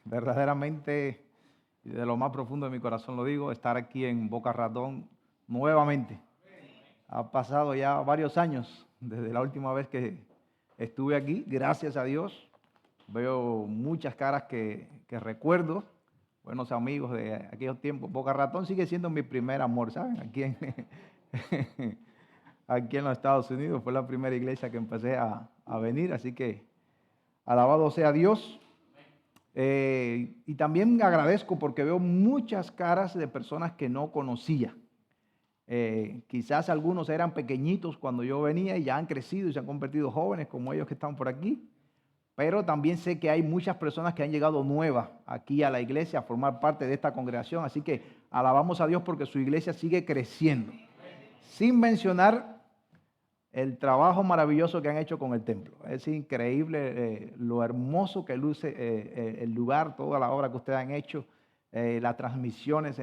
verdaderamente, y de lo más profundo de mi corazón lo digo, estar aquí en Boca Ratón nuevamente. Ha pasado ya varios años desde la última vez que estuve aquí, gracias a Dios. Veo muchas caras que recuerdo, buenos amigos de aquellos tiempos. Boca Ratón sigue siendo mi primer amor, ¿saben? Aquí en los Estados Unidos fue la primera iglesia que empecé a venir, así que alabado sea Dios. Y también agradezco porque veo muchas caras de personas que no conocía. Quizás algunos eran pequeñitos cuando yo venía y ya han crecido y se han convertido jóvenes como ellos que están por aquí. Pero también sé que hay muchas personas que han llegado nuevas aquí a la iglesia a formar parte de esta congregación. Así que alabamos a Dios porque su iglesia sigue creciendo. Sin mencionar el trabajo maravilloso que han hecho con el templo. Es increíble lo hermoso que luce el lugar, toda la obra que ustedes han hecho, las transmisiones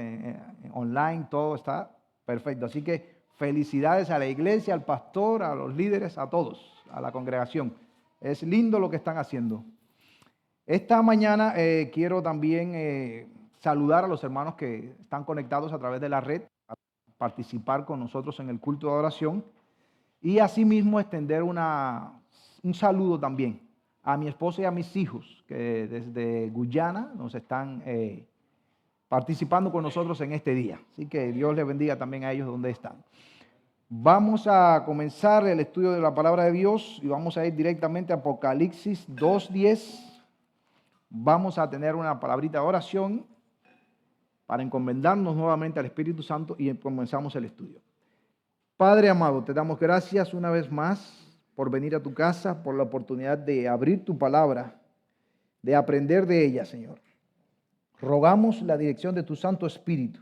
online, todo está perfecto. Así que felicidades a la iglesia, al pastor, a los líderes, a todos, a la congregación. Es lindo lo que están haciendo. Esta mañana quiero también saludar a los hermanos que están conectados a través de la red, a participar con nosotros en el culto de adoración. Y asimismo extender un saludo también a mi esposa y a mis hijos que desde Guyana nos están participando con nosotros en este día. Así que Dios les bendiga también a ellos donde están. Vamos a comenzar el estudio de la palabra de Dios y vamos a ir directamente a Apocalipsis 2:10. Vamos a tener una palabrita de oración para encomendarnos nuevamente al Espíritu Santo y comenzamos el estudio. Padre amado, te damos gracias una vez más por venir a tu casa, por la oportunidad de abrir tu palabra, de aprender de ella, Señor. Rogamos la dirección de tu Santo Espíritu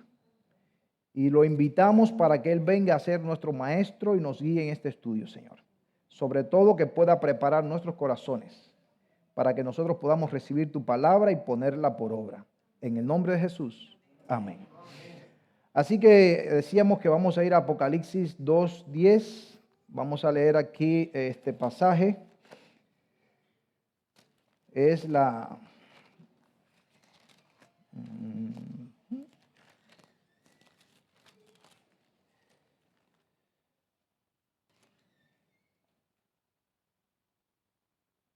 y lo invitamos para que Él venga a ser nuestro maestro y nos guíe en este estudio, Señor. Sobre todo que pueda preparar nuestros corazones para que nosotros podamos recibir tu palabra y ponerla por obra. En el nombre de Jesús. Amén. Así que decíamos que vamos a ir a Apocalipsis 2:10. Vamos a leer aquí este pasaje. Es la...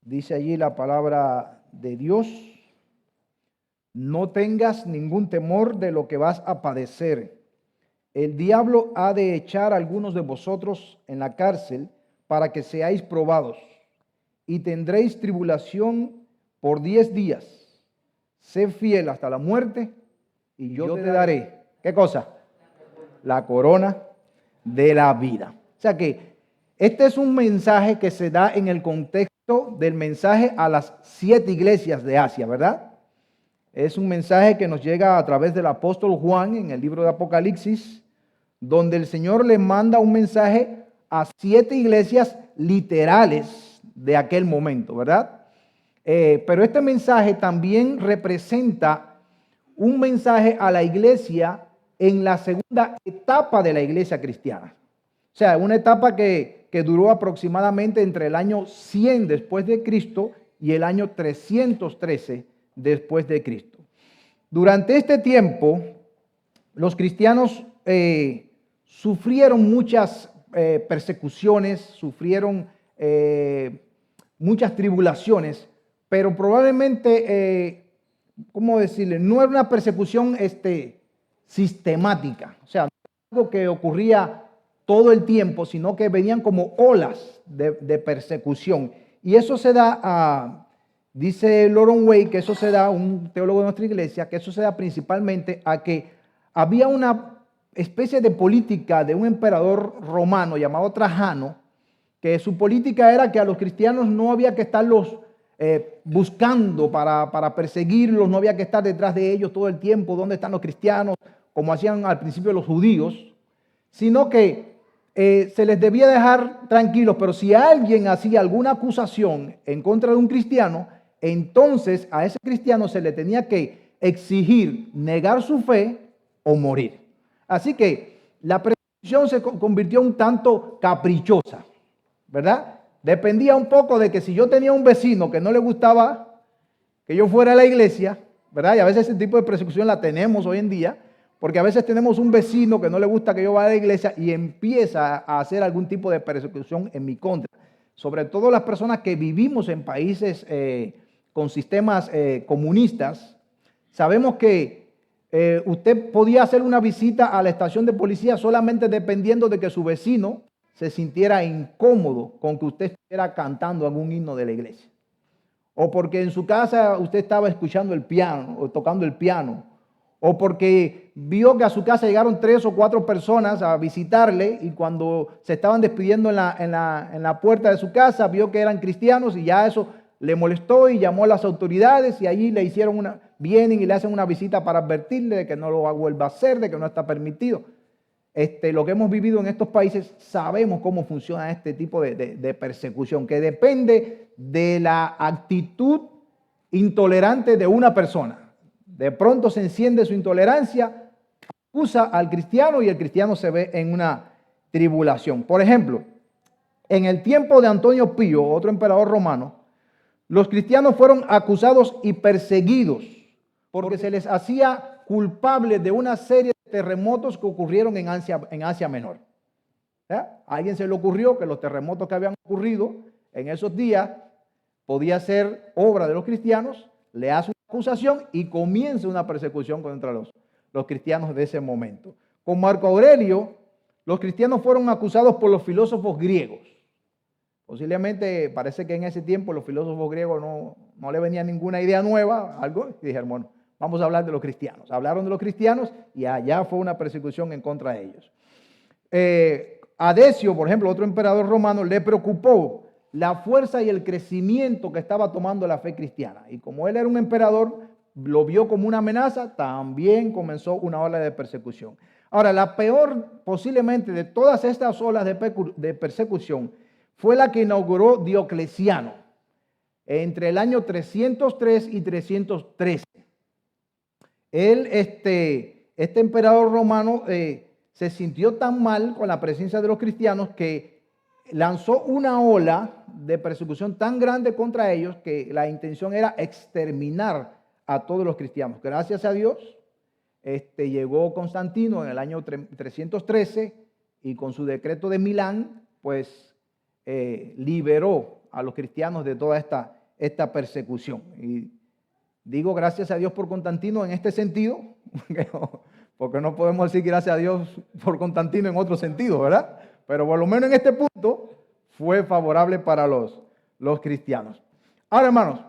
Dice allí la palabra de Dios: no tengas ningún temor de lo que vas a padecer. El diablo ha de echar a algunos de vosotros en la cárcel para que seáis probados, y tendréis tribulación por 10 días. Sé fiel hasta la muerte, y yo te daré, ¿qué cosa? La corona de la vida. O sea que este es un mensaje que se da en el contexto del mensaje a las 7 iglesias de Asia, ¿verdad? Es un mensaje que nos llega a través del apóstol Juan en el libro de Apocalipsis, donde el Señor le manda un mensaje a 7 iglesias literales de aquel momento, ¿verdad? Pero este mensaje también representa un mensaje a la iglesia en la segunda etapa de la iglesia cristiana. O sea, una etapa que duró aproximadamente entre el año 100 después de Cristo y el año 313 después de Cristo. Durante este tiempo, los cristianos sufrieron muchas persecuciones, sufrieron muchas tribulaciones, pero probablemente, ¿cómo decirle? No era una persecución sistemática, o sea, no era algo que ocurría todo el tiempo, sino que venían como olas de persecución. Y eso se da dice Loron Wade, que eso se da, un teólogo de nuestra iglesia, que eso se da principalmente a que había una especie de política de un emperador romano llamado Trajano, que su política era que a los cristianos no había que estarlos buscando para perseguirlos, no había que estar detrás de ellos todo el tiempo, ¿dónde están los cristianos? Como hacían al principio los judíos, sino que se les debía dejar tranquilos, pero si alguien hacía alguna acusación en contra de un cristiano, entonces a ese cristiano se le tenía que exigir negar su fe o morir. Así que la persecución se convirtió un tanto caprichosa, ¿verdad? Dependía un poco de que si yo tenía un vecino que no le gustaba que yo fuera a la iglesia, ¿verdad? Y a veces ese tipo de persecución la tenemos hoy en día, porque a veces tenemos un vecino que no le gusta que yo vaya a la iglesia y empieza a hacer algún tipo de persecución en mi contra. Sobre todo las personas que vivimos en países con sistemas comunistas, sabemos que usted podía hacer una visita a la estación de policía solamente dependiendo de que su vecino se sintiera incómodo con que usted estuviera cantando algún himno de la iglesia. O porque en su casa usted estaba escuchando el piano o tocando el piano. O porque vio que a su casa llegaron 3 o 4 personas a visitarle y cuando se estaban despidiendo en la puerta de su casa vio que eran cristianos y ya eso le molestó y llamó a las autoridades y allí le hicieron vienen y le hacen una visita para advertirle de que no lo vuelva a hacer, de que no está permitido. Lo que hemos vivido en estos países, sabemos cómo funciona este tipo de persecución, que depende de la actitud intolerante de una persona. De pronto se enciende su intolerancia, acusa al cristiano y el cristiano se ve en una tribulación. Por ejemplo, en el tiempo de Antonio Pío, otro emperador romano, los cristianos fueron acusados y perseguidos porque se les hacía culpables de una serie de terremotos que ocurrieron en Asia Menor. ¿Ya? A alguien se le ocurrió que los terremotos que habían ocurrido en esos días podía ser obra de los cristianos, le hace una acusación y comienza una persecución contra los cristianos de ese momento. Con Marco Aurelio, los cristianos fueron acusados por los filósofos griegos. Posiblemente parece que en ese tiempo los filósofos griegos no le venía ninguna idea nueva, algo, y dijeron, bueno, vamos a hablar de los cristianos. Hablaron de los cristianos y allá fue una persecución en contra de ellos. A Decio, por ejemplo, otro emperador romano, le preocupó la fuerza y el crecimiento que estaba tomando la fe cristiana. Y como él era un emperador, lo vio como una amenaza, también comenzó una ola de persecución. Ahora, la peor posiblemente de todas estas olas de persecución fue la que inauguró Diocleciano entre el año 303 y 313. Él, este emperador romano, se sintió tan mal con la presencia de los cristianos que lanzó una ola de persecución tan grande contra ellos que la intención era exterminar a todos los cristianos. Gracias a Dios, llegó Constantino en el año 313 y con su decreto de Milán, pues liberó a los cristianos de toda esta persecución. Y digo gracias a Dios por Constantino en este sentido, porque no podemos decir gracias a Dios por Constantino en otro sentido, ¿verdad? Pero por lo menos en este punto fue favorable para los cristianos. Ahora, hermanos,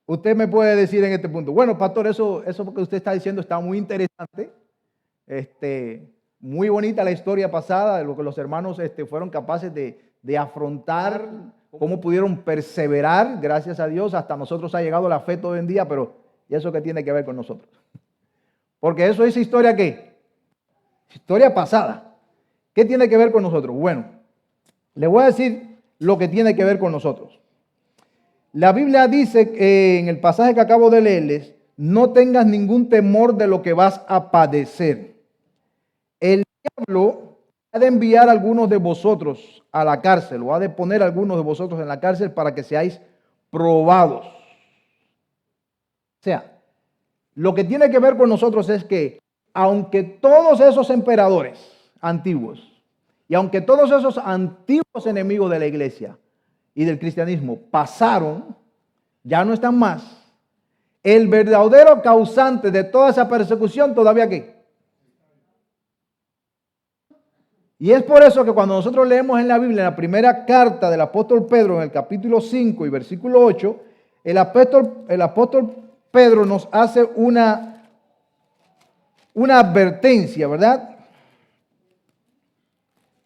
usted me puede decir en este punto, bueno, pastor, eso que usted está diciendo está muy interesante, muy bonita la historia pasada de lo que los hermanos fueron capaces de afrontar, cómo pudieron perseverar, gracias a Dios, hasta nosotros ha llegado la fe todo el día, pero ¿y eso qué tiene que ver con nosotros? Porque eso es historia ¿qué? Historia pasada. ¿Qué tiene que ver con nosotros? Bueno, le voy a decir lo que tiene que ver con nosotros. La Biblia dice que en el pasaje que acabo de leerles, no tengas ningún temor de lo que vas a padecer. El diablo ha de enviar a algunos de vosotros a la cárcel, o ha de poner a algunos de vosotros en la cárcel para que seáis probados. O sea, lo que tiene que ver con nosotros es que, aunque todos esos emperadores antiguos, y aunque todos esos antiguos enemigos de la iglesia y del cristianismo pasaron, ya no están más, el verdadero causante de toda esa persecución todavía ¿qué? Y es por eso que cuando nosotros leemos en la Biblia, en la primera carta del apóstol Pedro, en el capítulo 5 y versículo 8, el apóstol Pedro nos hace una advertencia, ¿verdad?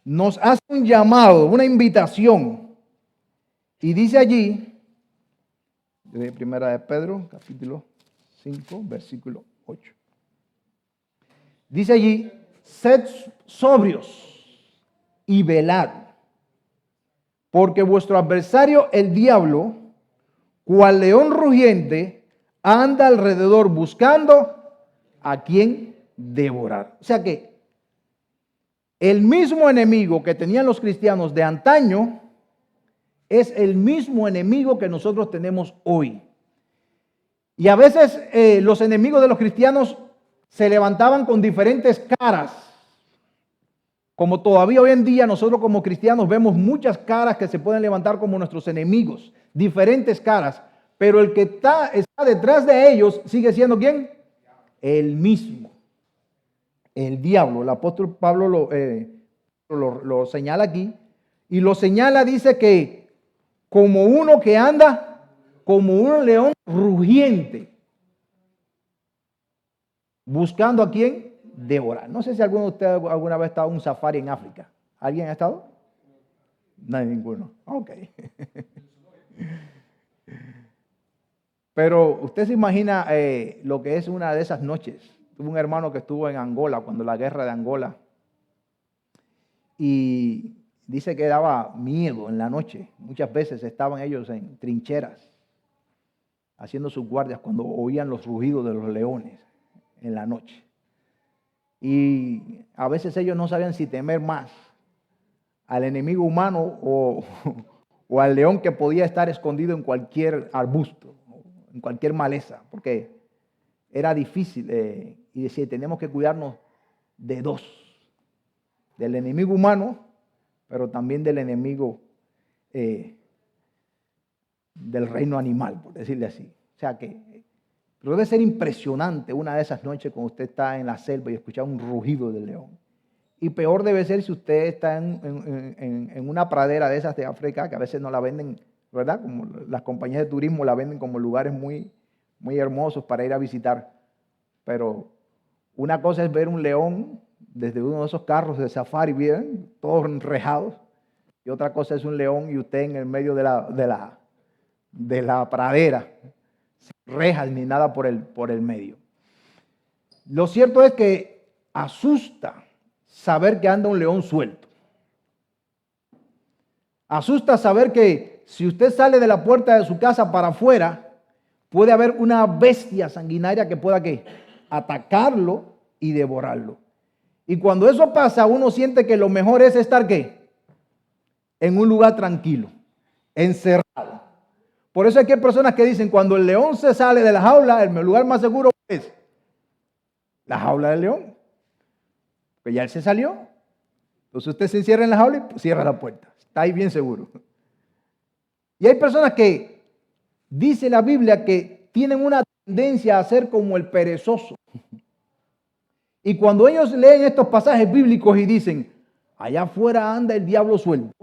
Nos hace un llamado, una invitación. Y dice allí, de primera de Pedro, capítulo 5, versículo 8. Dice allí, sed sobrios y velad, porque vuestro adversario, el diablo, cual león rugiente, anda alrededor buscando a quien devorar. O sea que el mismo enemigo que tenían los cristianos de antaño es el mismo enemigo que nosotros tenemos hoy. Y a veces los enemigos de los cristianos se levantaban con diferentes caras. Como todavía hoy en día nosotros como cristianos vemos muchas caras que se pueden levantar como nuestros enemigos, diferentes caras, pero el que está detrás de ellos sigue siendo ¿quién? El mismo, el diablo. El apóstol Pablo lo señala aquí y lo señala, dice que como uno que anda como un león rugiente, buscando a quién devorar. No sé si alguno de ustedes alguna vez ha estado en un safari en África. ¿Alguien ha estado? No, ninguno. Ok. Pero usted se imagina lo que es una de esas noches. Tuve un hermano que estuvo en Angola cuando la guerra de Angola y dice que daba miedo en la noche. Muchas veces estaban ellos en trincheras haciendo sus guardias cuando oían los rugidos de los leones en la noche. Y a veces ellos no sabían si temer más al enemigo humano o al león que podía estar escondido en cualquier arbusto, en cualquier maleza, porque era difícil y decía, tenemos que cuidarnos de dos, del enemigo humano, pero también del enemigo del reino animal, por decirle así. O sea que pero debe ser impresionante una de esas noches cuando usted está en la selva y escucha un rugido del león. Y peor debe ser si usted está en una pradera de esas de África, que a veces no la venden, ¿verdad? Como las compañías de turismo la venden como lugares muy, muy hermosos para ir a visitar. Pero una cosa es ver un león desde uno de esos carros de safari, bien, todos enrejados. Y otra cosa es un león y usted en el medio de la pradera, sin rejas ni nada por el medio. Lo cierto es que asusta saber que anda un león suelto. Asusta saber que si usted sale de la puerta de su casa para afuera, puede haber una bestia sanguinaria que pueda ¿qué? Atacarlo y devorarlo. Y cuando eso pasa, uno siente que lo mejor es estar ¿qué? En un lugar tranquilo, encerrado. Por eso es que hay personas que dicen, cuando el león se sale de la jaula, el lugar más seguro es la jaula del león. Porque ya él se salió. Entonces usted se encierra en la jaula y cierra la puerta. Está ahí bien seguro. Y hay personas que, dice la Biblia, que tienen una tendencia a ser como el perezoso. Y cuando ellos leen estos pasajes bíblicos y dicen, allá afuera anda el diablo suelto.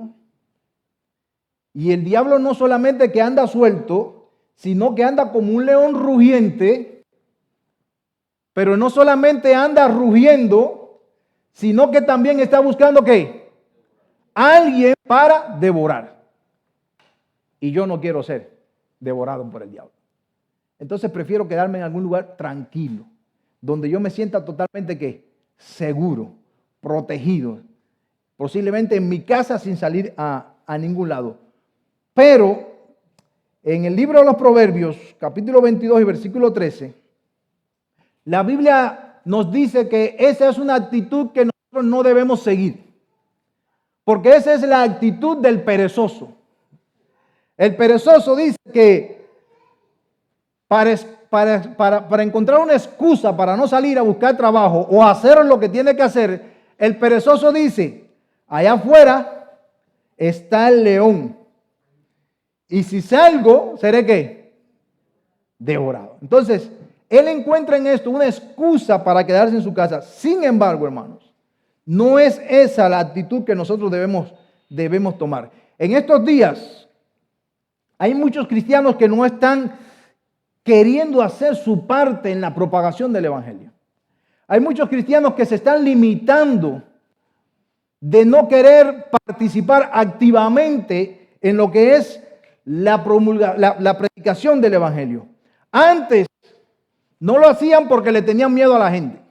Y el diablo no solamente que anda suelto, sino que anda como un león rugiente, pero no solamente anda rugiendo, sino que también está buscando ¿qué? Alguien para devorar. Y yo no quiero ser devorado por el diablo. Entonces prefiero quedarme en algún lugar tranquilo, donde yo me sienta totalmente ¿qué? Seguro, protegido, posiblemente en mi casa sin salir a ningún lado. Pero en el libro de los Proverbios, capítulo 22 y versículo 13, la Biblia nos dice que esa es una actitud que nosotros no debemos seguir. Porque esa es la actitud del perezoso. El perezoso dice que para encontrar una excusa para no salir a buscar trabajo o hacer lo que tiene que hacer, el perezoso dice, allá afuera está el león. Y si salgo, ¿seré qué? Devorado. Entonces, él encuentra en esto una excusa para quedarse en su casa. Sin embargo, hermanos, no es esa la actitud que nosotros debemos tomar. En estos días, hay muchos cristianos que no están queriendo hacer su parte en la propagación del evangelio. Hay muchos cristianos que se están limitando de no querer participar activamente en lo que es la predicación del evangelio. Antes no lo hacían porque le tenían miedo a la gente.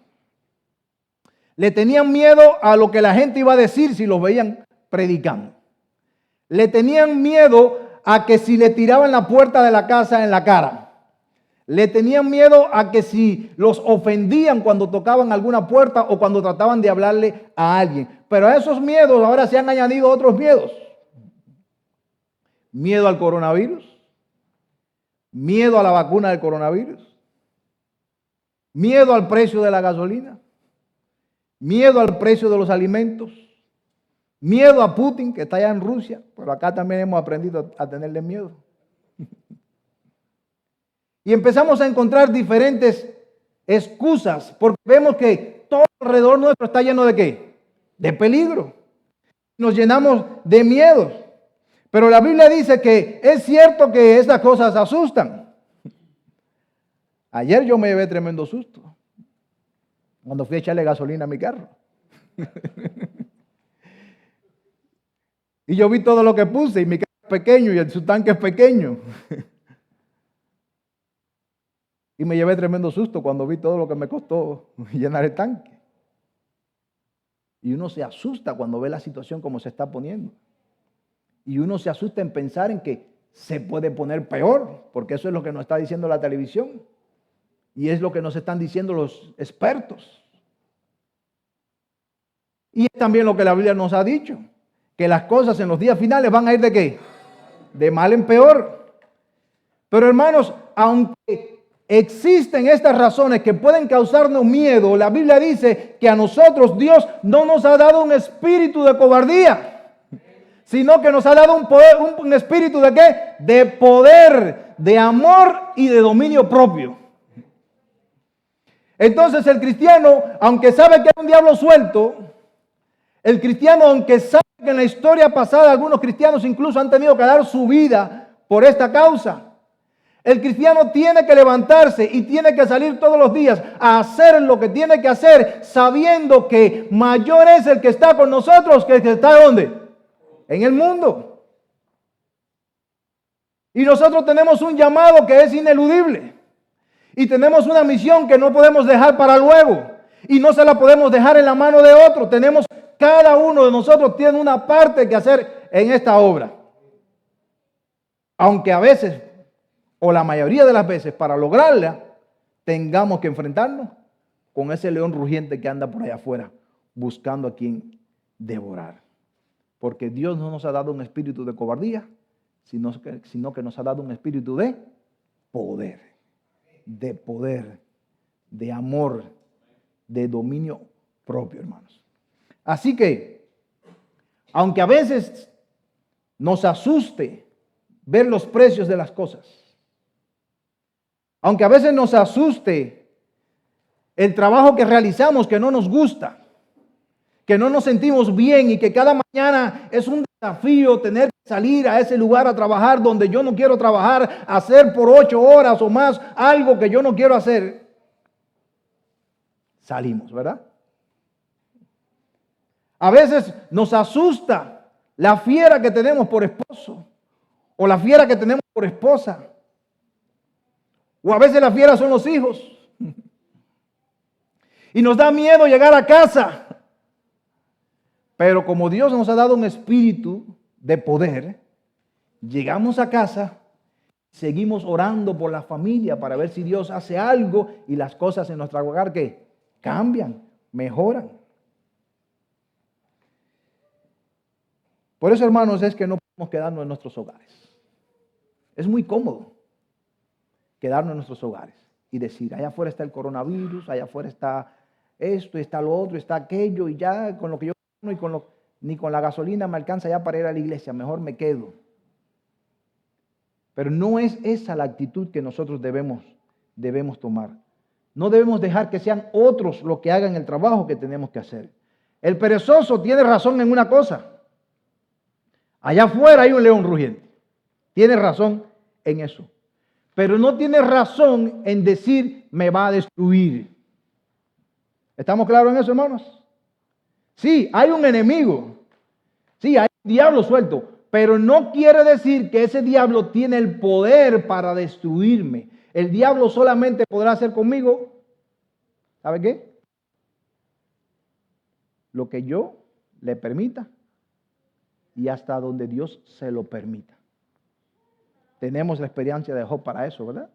Le tenían miedo a lo que la gente iba a decir si los veían predicando. Le tenían miedo a que si le tiraban la puerta de la casa en la cara. Le tenían miedo a que si los ofendían cuando tocaban alguna puerta o cuando trataban de hablarle a alguien. Pero a esos miedos ahora se han añadido otros miedos. Miedo al coronavirus, miedo a la vacuna del coronavirus, miedo al precio de la gasolina, miedo al precio de los alimentos, miedo a Putin, que está allá en Rusia, pero acá también hemos aprendido a tenerle miedo. Y empezamos a encontrar diferentes excusas, porque vemos que todo alrededor nuestro está lleno de ¿qué? De peligro. Nos llenamos de miedos. Pero la Biblia dice que es cierto que estas cosas asustan. Ayer yo me llevé tremendo susto cuando fui a echarle gasolina a mi carro. Y yo vi todo lo que puse y mi carro es pequeño y su tanque es pequeño. Y me llevé tremendo susto cuando vi todo lo que me costó llenar el tanque. Y uno se asusta cuando ve la situación como se está poniendo. Y uno se asusta en pensar en que se puede poner peor, porque eso es lo que nos está diciendo la televisión. Y es lo que nos están diciendo los expertos. Y es también lo que la Biblia nos ha dicho, que las cosas en los días finales van a ir ¿de qué? De mal en peor. Pero hermanos, aunque existen estas razones que pueden causarnos miedo, la Biblia dice que a nosotros Dios no nos ha dado un espíritu de cobardía, sino que nos ha dado un espíritu ¿de qué? De poder, de amor y de dominio propio. Entonces el cristiano, aunque sabe que hay un diablo suelto, el cristiano, aunque sabe que en la historia pasada algunos cristianos incluso han tenido que dar su vida por esta causa, el cristiano tiene que levantarse y tiene que salir todos los días a hacer lo que tiene que hacer, sabiendo que mayor es el que está con nosotros que el que está ¿dónde? En el mundo. Y nosotros tenemos un llamado que es ineludible. Y tenemos una misión que no podemos dejar para luego. Y no se la podemos dejar en la mano de otro. Cada uno de nosotros tiene una parte que hacer en esta obra. Aunque a veces, o la mayoría de las veces, para lograrla, tengamos que enfrentarnos con ese león rugiente que anda por allá afuera, buscando a quien devorar. Porque Dios no nos ha dado un espíritu de cobardía, sino que nos ha dado un espíritu de poder, de amor, de dominio propio, hermanos. Así que, aunque a veces nos asuste ver los precios de las cosas, aunque a veces nos asuste el trabajo que realizamos que no nos gusta, que no nos sentimos bien y que cada mañana es un desafío tener que salir a ese lugar a trabajar donde yo no quiero trabajar, hacer por 8 horas o más algo que yo no quiero hacer, salimos, ¿verdad? A veces nos asusta la fiera que tenemos por esposo o la fiera que tenemos por esposa. O a veces la fiera son los hijos. Y nos da miedo llegar a casa. Pero como Dios nos ha dado un espíritu de poder, llegamos a casa, seguimos orando por la familia para ver si Dios hace algo y las cosas en nuestro hogar ¿qué? Cambian, mejoran. Por eso, hermanos, es que no podemos quedarnos en nuestros hogares. Es muy cómodo quedarnos en nuestros hogares y decir, allá afuera está el coronavirus, allá afuera está esto, está lo otro, está aquello, y ya con lo que yo y ni con la gasolina me alcanza ya para ir a la iglesia, mejor me quedo. Pero no es esa la actitud que nosotros debemos tomar. No debemos dejar que sean otros los que hagan el trabajo que tenemos que hacer. El perezoso tiene razón en una cosa. Allá afuera hay un león rugiente. Tiene razón en eso. Pero no tiene razón en decir me va a destruir. ¿Estamos claros en eso, hermanos? Sí, hay un enemigo. Sí, hay un diablo suelto. Pero no quiere decir que ese diablo tiene el poder para destruirme. El diablo solamente podrá hacer conmigo, ¿sabe qué? Lo que yo le permita y hasta donde Dios se lo permita. Tenemos la experiencia de Job para eso, ¿verdad?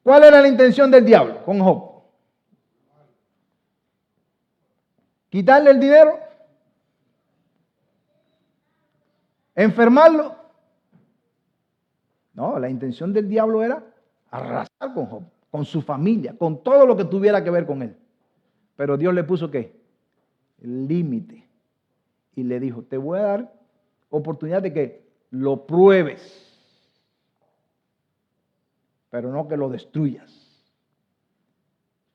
¿Cuál era la intención del diablo con Job? ¿Quitarle el dinero? ¿Enfermarlo? No, la intención del diablo era arrasar con Job, con su familia, con todo lo que tuviera que ver con él. Pero Dios le puso ¿qué? Límite. Y le dijo, te voy a dar oportunidad de que lo pruebes, pero no que lo destruyas.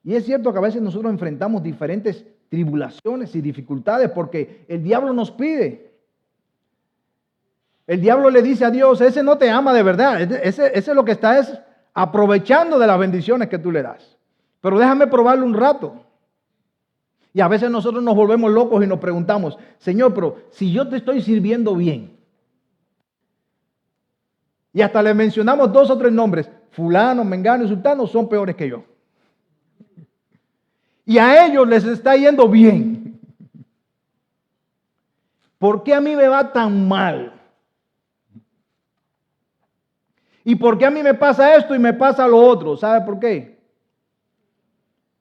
Y es cierto que a veces nosotros enfrentamos diferentes tribulaciones y dificultades porque el diablo nos pide. El diablo le dice a Dios, ese no te ama de verdad, ese lo que está es aprovechando de las bendiciones que tú le das. Pero déjame probarlo un rato. Y a veces nosotros nos volvemos locos y nos preguntamos, Señor, pero si yo te estoy sirviendo bien, y hasta le mencionamos 2 o 3 nombres, fulano, mengano y sultano son peores que yo. Y a ellos les está yendo bien. ¿Por qué a mí me va tan mal? ¿Y por qué a mí me pasa esto y me pasa lo otro? ¿Sabe por qué?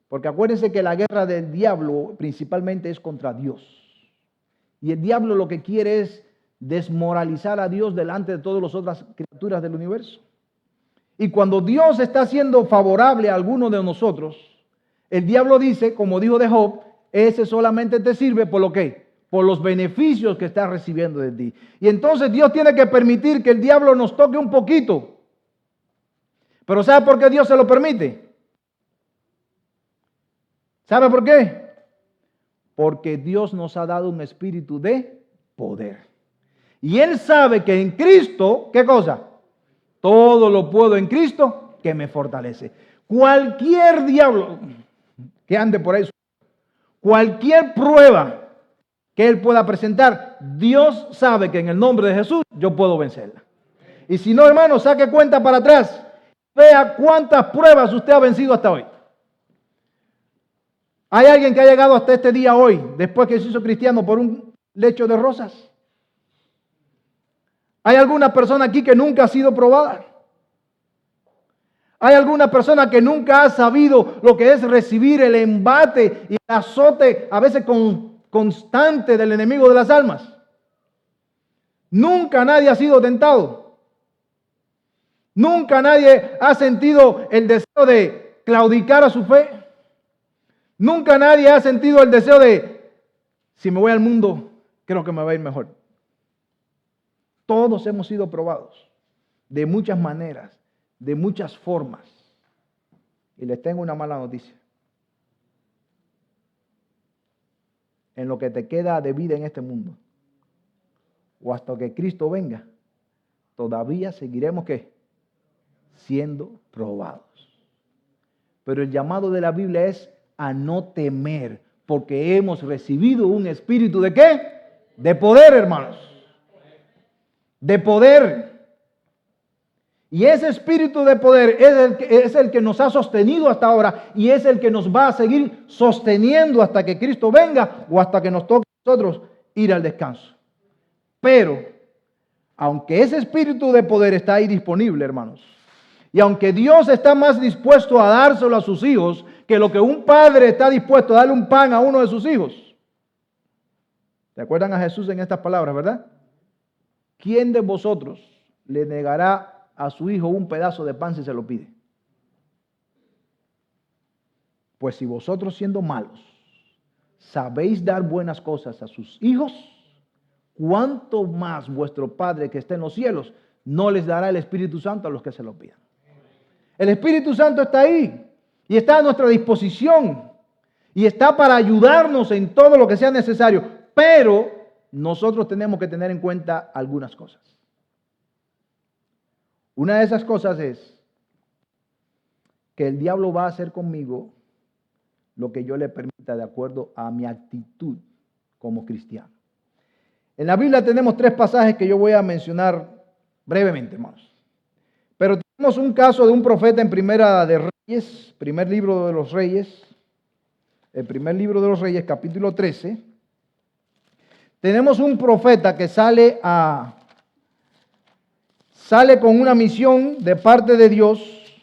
Porque acuérdense que la guerra del diablo principalmente es contra Dios. Y el diablo lo que quiere es desmoralizar a Dios delante de todas las otras criaturas del universo. Y cuando Dios está siendo favorable a alguno de nosotros, el diablo dice, como dijo de Job, ese solamente te sirve por lo que, por los beneficios que estás recibiendo de ti. Y entonces Dios tiene que permitir que el diablo nos toque un poquito. Pero ¿sabe por qué Dios se lo permite? ¿Sabe por qué? Porque Dios nos ha dado un espíritu de poder. Y Él sabe que en Cristo, ¿qué cosa? Todo lo puedo en Cristo que me fortalece. Cualquier diablo que ande por ahí, cualquier prueba que Él pueda presentar, Dios sabe que en el nombre de Jesús yo puedo vencerla. Y si no, hermano, saque cuenta para atrás. Vea cuántas pruebas usted ha vencido hasta hoy. ¿Hay alguien que ha llegado hasta este día hoy, después que se hizo cristiano, por un lecho de rosas? ¿Hay alguna persona aquí que nunca ha sido probada? ¿Hay alguna persona que nunca ha sabido lo que es recibir el embate y el azote a veces constante del enemigo de las almas? Nunca nadie ha sido tentado. Nunca nadie ha sentido el deseo de claudicar a su fe. Nunca nadie ha sentido el deseo de, si me voy al mundo, creo que me va a ir mejor. Todos hemos sido probados de muchas maneras, de muchas formas. Y les tengo una mala noticia. En lo que te queda de vida en este mundo, o hasta que Cristo venga, todavía seguiremos ¿qué? Siendo probados. Pero el llamado de la Biblia es a no temer, porque hemos recibido un espíritu ¿de qué? De poder, hermanos. De poder. Y ese espíritu de poder es el que nos ha sostenido hasta ahora y es el que nos va a seguir sosteniendo hasta que Cristo venga o hasta que nos toque a nosotros ir al descanso. Pero, aunque ese espíritu de poder está ahí disponible, hermanos, y aunque Dios está más dispuesto a dárselo a sus hijos que lo que un padre está dispuesto a darle un pan a uno de sus hijos. ¿Se acuerdan a Jesús en estas palabras, verdad? ¿Quién de vosotros le negará a su hijo un pedazo de pan si se lo pide? Pues si vosotros siendo malos sabéis dar buenas cosas a sus hijos, ¿cuánto más vuestro Padre que está en los cielos no les dará el Espíritu Santo a los que se lo pidan? El Espíritu Santo está ahí y está a nuestra disposición y está para ayudarnos en todo lo que sea necesario, pero nosotros tenemos que tener en cuenta algunas cosas. Una de esas cosas es que el diablo va a hacer conmigo lo que yo le permita de acuerdo a mi actitud como cristiano. En la Biblia tenemos 3 pasajes que yo voy a mencionar brevemente, hermanos. Pero tenemos un caso de un profeta en Primera de Reyes, primer libro de los Reyes, el primer libro de los Reyes, capítulo 13. Tenemos un profeta que sale con una misión de parte de Dios.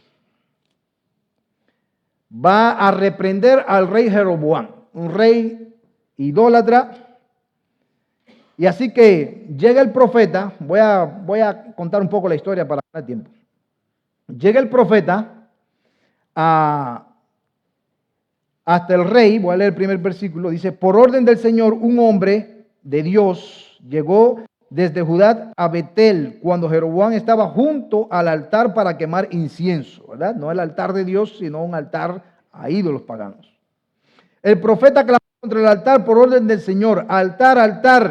Va a reprender al rey Jeroboam, un rey idólatra Y así que llega el profeta, voy a contar un poco la historia para ganar tiempo. Llega el profeta hasta el rey, voy a leer el primer versículo, dice, por orden del Señor, un hombre de Dios llegó desde Judá a Betel, cuando Jeroboam estaba junto al altar para quemar incienso, ¿verdad? No el altar de Dios, sino un altar a ídolos paganos. El profeta clamó contra el altar por orden del Señor, altar, altar.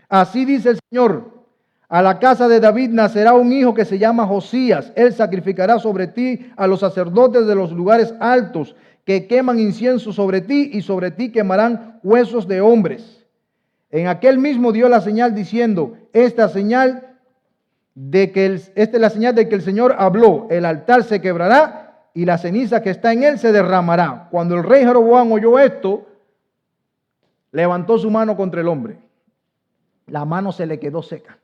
Así dice el Señor, a la casa de David nacerá un hijo que se llama Josías. Él sacrificará sobre ti a los sacerdotes de los lugares altos que queman incienso sobre ti y sobre ti quemarán huesos de hombres. En aquel mismo dio la señal diciendo, esta es la señal de que el Señor habló, el altar se quebrará y la ceniza que está en él se derramará. Cuando el rey Jeroboam oyó esto, levantó su mano contra el hombre. La mano se le quedó seca.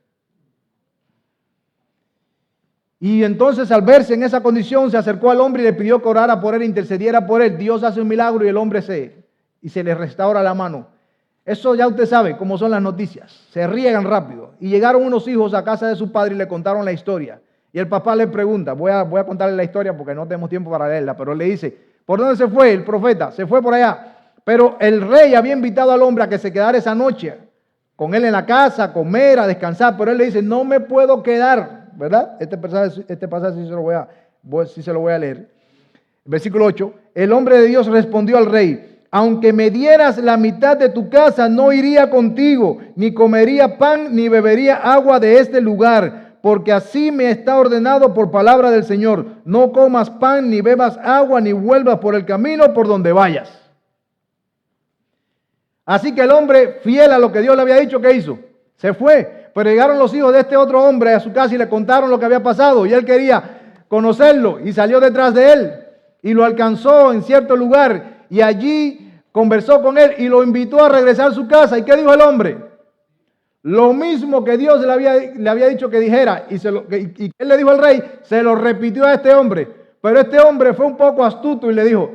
Y entonces al verse en esa condición se acercó al hombre y le pidió que orara por él, intercediera por él. Dios hace un milagro y el hombre se le restaura la mano. Eso ya usted sabe cómo son las noticias. Se riegan rápido. Y llegaron unos hijos a casa de su padre y le contaron la historia. Y el papá le pregunta, voy a contarle la historia porque no tenemos tiempo para leerla, pero le dice, ¿por dónde se fue el profeta? Se fue por allá. Pero el rey había invitado al hombre a que se quedara esa noche con él en la casa, a comer, a descansar. Pero él le dice, no me puedo quedar. ¿Verdad? Este pasaje sí se lo voy a leer. Versículo 8. El hombre de Dios respondió al rey, aunque me dieras la mitad de tu casa, no iría contigo, ni comería pan, ni bebería agua de este lugar, porque así me está ordenado por palabra del Señor. No comas pan, ni bebas agua, ni vuelvas por el camino por donde vayas. Así que el hombre, fiel a lo que Dios le había dicho, ¿qué hizo? Se fue. Pero llegaron los hijos de este otro hombre a su casa y le contaron lo que había pasado. Y él quería conocerlo y salió detrás de él. Y lo alcanzó en cierto lugar. Y allí conversó con él y lo invitó a regresar a su casa. ¿Y qué dijo el hombre? Lo mismo que Dios le había dicho que dijera. Y él le dijo al rey, se lo repitió a este hombre. Pero este hombre fue un poco astuto y le dijo,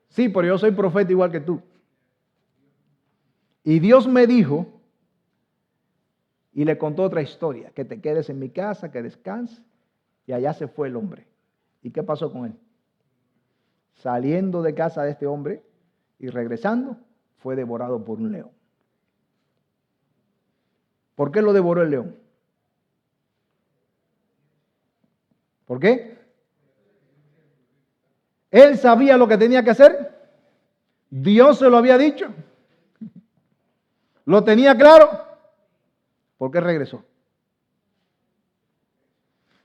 sí, pero yo soy profeta igual que tú. Y Dios me dijo, y le contó otra historia, que te quedes en mi casa, que descanses. Y allá se fue el hombre. ¿Y qué pasó con él? Saliendo de casa de este hombre y regresando, fue devorado por un león. ¿Por qué lo devoró el león? ¿Por qué? Él sabía lo que tenía que hacer. Dios se lo había dicho. Lo tenía claro. ¿Por qué regresó?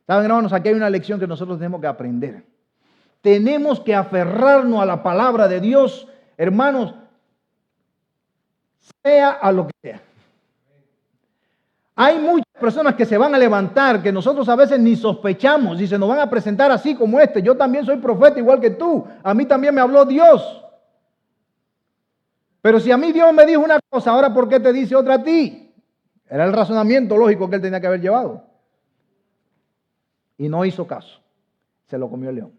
Saben, hermanos, aquí hay una lección que nosotros tenemos que aprender. Tenemos que aferrarnos a la palabra de Dios, hermanos, sea a lo que sea. Hay muchas personas que se van a levantar, que nosotros a veces ni sospechamos y se nos van a presentar así como este. Yo también soy profeta igual que tú. A mí también me habló Dios. Pero si a mí Dios me dijo una cosa, ahora ¿por qué te dice otra a ti? Era el razonamiento lógico que él tenía que haber llevado. Y no hizo caso. Se lo comió el león.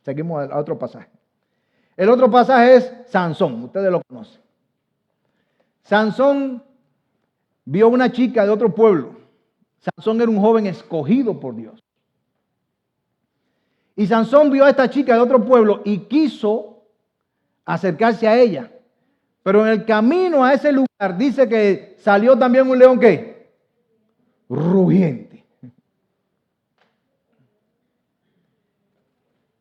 Seguimos a otro pasaje. El otro pasaje es Sansón. Ustedes lo conocen. Sansón vio una chica de otro pueblo. Sansón era un joven escogido por Dios. Y Sansón vio a esta chica de otro pueblo y quiso acercarse a ella. Pero en el camino a ese lugar dice que salió también un león, ¿qué? Rugiente.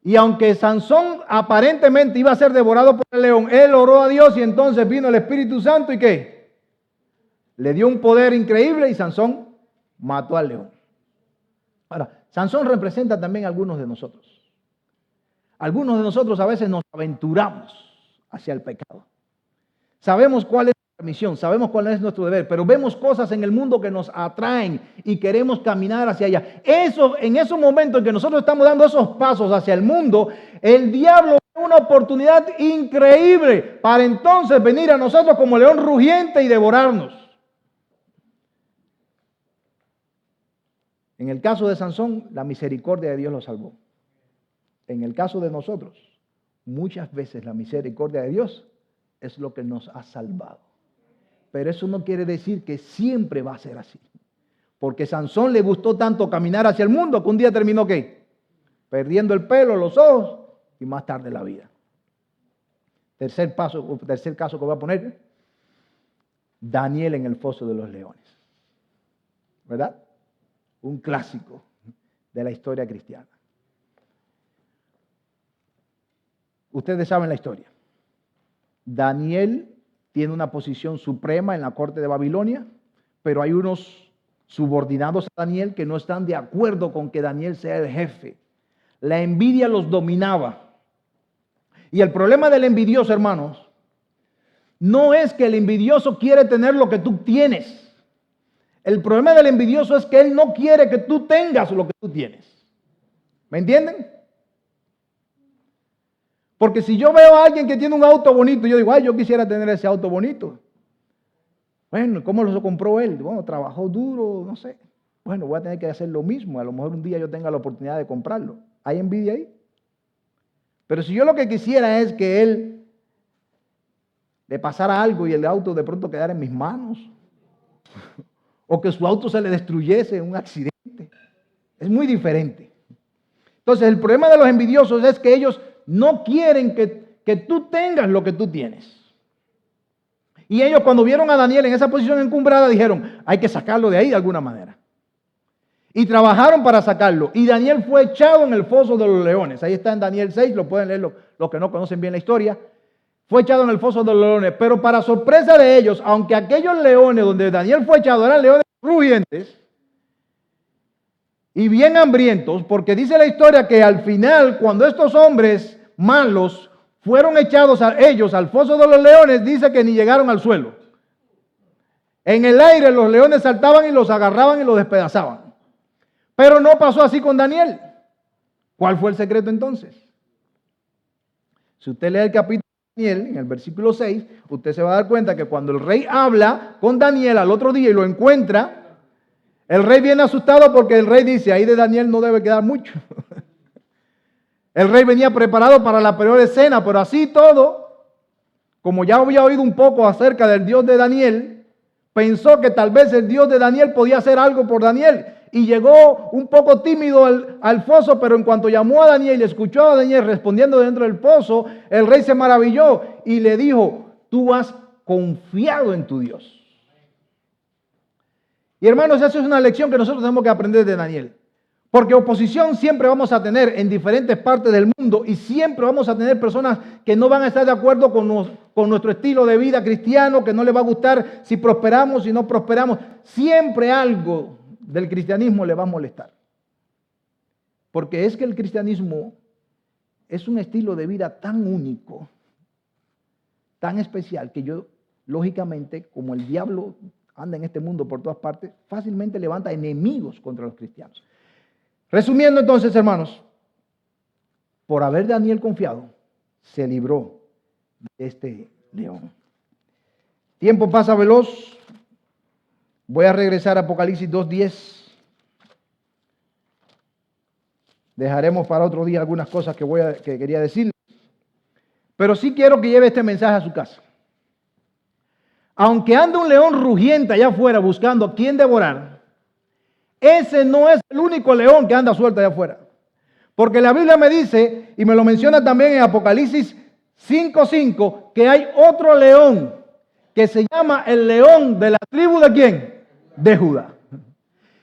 Y aunque Sansón aparentemente iba a ser devorado por el león, él oró a Dios y entonces vino el Espíritu Santo y ¿qué? Le dio un poder increíble y Sansón mató al león. Ahora, Sansón representa también a algunos de nosotros. Algunos de nosotros a veces nos aventuramos hacia el pecado. Sabemos cuál es nuestra misión, sabemos cuál es nuestro deber, pero vemos cosas en el mundo que nos atraen y queremos caminar hacia allá. En esos momentos en que nosotros estamos dando esos pasos hacia el mundo, el diablo ve una oportunidad increíble para entonces venir a nosotros como león rugiente y devorarnos. En el caso de Sansón, la misericordia de Dios lo salvó. En el caso de nosotros, muchas veces la misericordia de Dios es lo que nos ha salvado. Pero eso no quiere decir que siempre va a ser así. Porque Sansón le gustó tanto caminar hacia el mundo que un día terminó ¿qué? Perdiendo el pelo, los ojos y más tarde la vida. Tercer caso que voy a poner, Daniel en el foso de los leones. ¿Verdad? Un clásico de la historia cristiana. Ustedes saben la historia. Daniel tiene una posición suprema en la corte de Babilonia, pero hay unos subordinados a Daniel que no están de acuerdo con que Daniel sea el jefe. La envidia los dominaba. Y el problema del envidioso, hermanos, no es que el envidioso quiere tener lo que tú tienes. El problema del envidioso es que él no quiere que tú tengas lo que tú tienes. ¿Me entienden? Porque si yo veo a alguien que tiene un auto bonito, yo digo, ay, yo quisiera tener ese auto bonito. Bueno, ¿cómo lo compró él? Bueno, trabajó duro, no sé. Bueno, voy a tener que hacer lo mismo. A lo mejor un día yo tenga la oportunidad de comprarlo. ¿Hay envidia ahí? Pero si yo lo que quisiera es que él le pasara algo y el auto de pronto quedara en mis manos, o que su auto se le destruyese en un accidente, es muy diferente. Entonces, el problema de los envidiosos es que ellos no quieren que tú tengas lo que tú tienes. Y ellos cuando vieron a Daniel en esa posición encumbrada dijeron, hay que sacarlo de ahí de alguna manera. Y trabajaron para sacarlo. Y Daniel fue echado en el foso de los leones. Ahí está en Daniel 6, lo pueden leer los que no conocen bien la historia. Fue echado en el foso de los leones. Pero para sorpresa de ellos, aunque aquellos leones donde Daniel fue echado eran leones rugientes y bien hambrientos, porque dice la historia que al final, cuando estos hombres malos fueron echados a ellos al foso de los leones, dice que ni llegaron al suelo. En el aire los leones saltaban y los agarraban y los despedazaban. Pero no pasó así con Daniel. ¿Cuál fue el secreto entonces? Si usted lee el capítulo de Daniel, en el versículo 6, usted se va a dar cuenta que cuando el rey habla con Daniel al otro día y lo encuentra, el rey viene asustado porque el rey dice, ahí de Daniel no debe quedar mucho. El rey venía preparado para la peor escena, pero así todo, como ya había oído un poco acerca del Dios de Daniel, pensó que tal vez el Dios de Daniel podía hacer algo por Daniel. Y llegó un poco tímido al foso, pero en cuanto llamó a Daniel y escuchó a Daniel respondiendo dentro del pozo, el rey se maravilló y le dijo, tú has confiado en tu Dios. Y hermanos, esa es una lección que nosotros tenemos que aprender de Daniel. Porque oposición siempre vamos a tener en diferentes partes del mundo y siempre vamos a tener personas que no van a estar de acuerdo con nuestro estilo de vida cristiano, que no les va a gustar si prosperamos, si no prosperamos. Siempre algo del cristianismo le va a molestar. Porque es que el cristianismo es un estilo de vida tan único, tan especial, que yo, lógicamente, como el diablo anda en este mundo por todas partes, fácilmente levanta enemigos contra los cristianos. Resumiendo entonces, hermanos, por haber Daniel confiado, se libró de este león. Tiempo pasa veloz. Voy a regresar a Apocalipsis 2:10. Dejaremos para otro día algunas cosas que quería decir. Pero sí quiero que lleve este mensaje a su casa. Aunque anda un león rugiente allá afuera buscando a quién devorar, ese no es el único león que anda suelto allá afuera. Porque la Biblia me dice, y me lo menciona también en Apocalipsis 5:5, que hay otro león que se llama el león de la tribu ¿de quién? De Judá.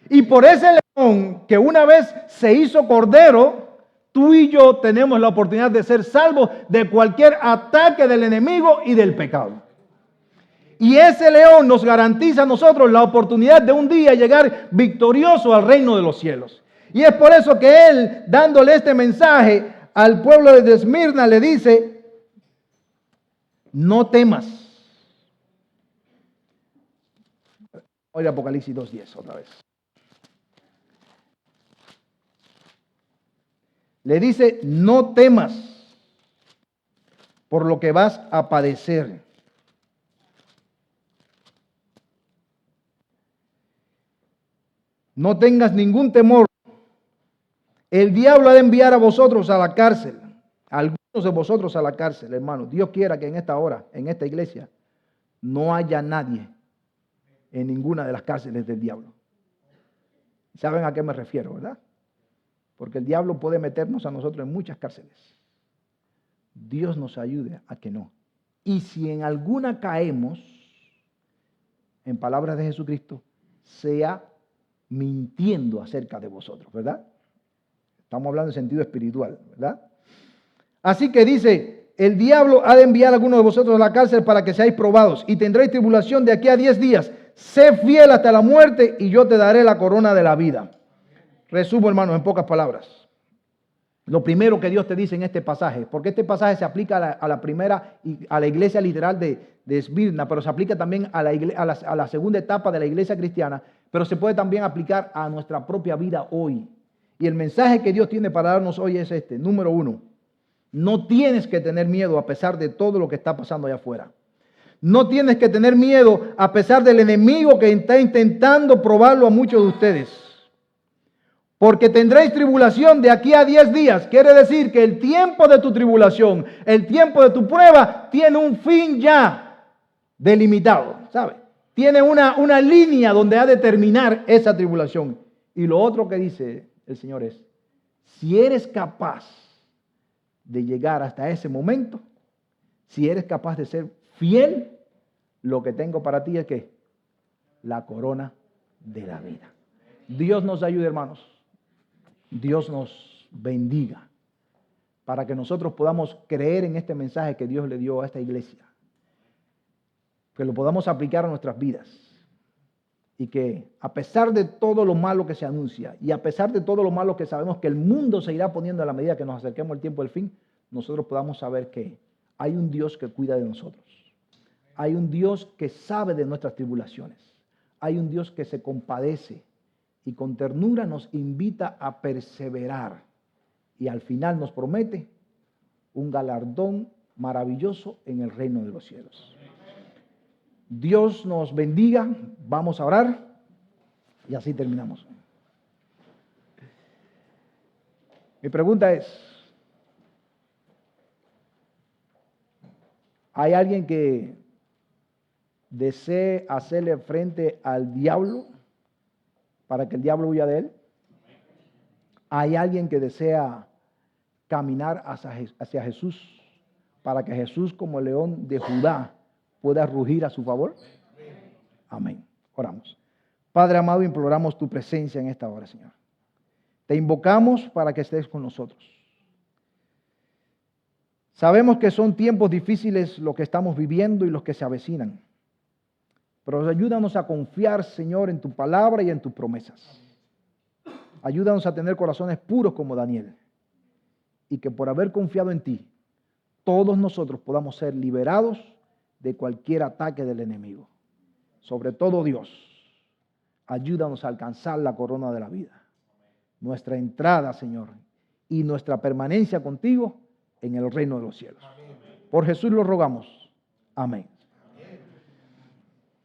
Y por ese león que una vez se hizo cordero, tú y yo tenemos la oportunidad de ser salvos de cualquier ataque del enemigo y del pecado. Y ese león nos garantiza a nosotros la oportunidad de un día llegar victorioso al reino de los cielos. Y es por eso que él, dándole este mensaje al pueblo de Esmirna, le dice, no temas. Oye, Apocalipsis 2:10 otra vez. Le dice, no temas por lo que vas a padecer. No tengas ningún temor. El diablo ha de enviar a vosotros a la cárcel, a algunos de vosotros a la cárcel, hermanos. Dios quiera que en esta hora, en esta iglesia, no haya nadie en ninguna de las cárceles del diablo. ¿Saben a qué me refiero, verdad? Porque el diablo puede meternos a nosotros en muchas cárceles. Dios nos ayude a que no. Y si en alguna caemos, en palabras de Jesucristo, sea mintiendo acerca de vosotros, ¿verdad? Estamos hablando en sentido espiritual, ¿verdad? Así que dice, el diablo ha de enviar a algunos de vosotros a la cárcel para que seáis probados y tendréis tribulación de aquí a 10 días. Sé fiel hasta la muerte y yo te daré la corona de la vida. Resumo, hermanos, en pocas palabras. Lo primero que Dios te dice en este pasaje, porque este pasaje se aplica a la primera, a la iglesia literal de Esmirna, pero se aplica también a la segunda etapa de la iglesia cristiana, pero se puede también aplicar a nuestra propia vida hoy. Y el mensaje que Dios tiene para darnos hoy es este. Número 1, no tienes que tener miedo a pesar de todo lo que está pasando allá afuera. No tienes que tener miedo a pesar del enemigo que está intentando probarlo a muchos de ustedes. Porque tendréis tribulación de aquí a 10 días. Quiere decir que el tiempo de tu tribulación, el tiempo de tu prueba, tiene un fin ya delimitado, ¿sabe? Tiene una línea donde ha de terminar esa tribulación. Y lo otro que dice el Señor es, si eres capaz de llegar hasta ese momento, si eres capaz de ser fiel, lo que tengo para ti es que la corona de la vida. Dios nos ayude, hermanos. Dios nos bendiga para que nosotros podamos creer en este mensaje que Dios le dio a esta iglesia, que lo podamos aplicar a nuestras vidas y que a pesar de todo lo malo que se anuncia y a pesar de todo lo malo que sabemos que el mundo se irá poniendo a la medida que nos acerquemos al tiempo del fin, nosotros podamos saber que hay un Dios que cuida de nosotros, hay un Dios que sabe de nuestras tribulaciones, hay un Dios que se compadece y con ternura nos invita a perseverar. Y al final nos promete un galardón maravilloso en el reino de los cielos. Dios nos bendiga. Vamos a orar y así terminamos. Mi pregunta es, ¿hay alguien que desee hacerle frente al diablo para que el diablo huya de él? ¿Hay alguien que desea caminar hacia Jesús para que Jesús, como el león de Judá, pueda rugir a su favor? Amén. Oramos. Padre amado, imploramos tu presencia en esta hora, Señor. Te invocamos para que estés con nosotros. Sabemos que son tiempos difíciles los que estamos viviendo y los que se avecinan. Pero ayúdanos a confiar, Señor, en tu palabra y en tus promesas. Ayúdanos a tener corazones puros como Daniel. Y que por haber confiado en ti, todos nosotros podamos ser liberados de cualquier ataque del enemigo. Sobre todo, Dios, ayúdanos a alcanzar la corona de la vida. Nuestra entrada, Señor, y nuestra permanencia contigo en el reino de los cielos. Por Jesús lo rogamos. Amén.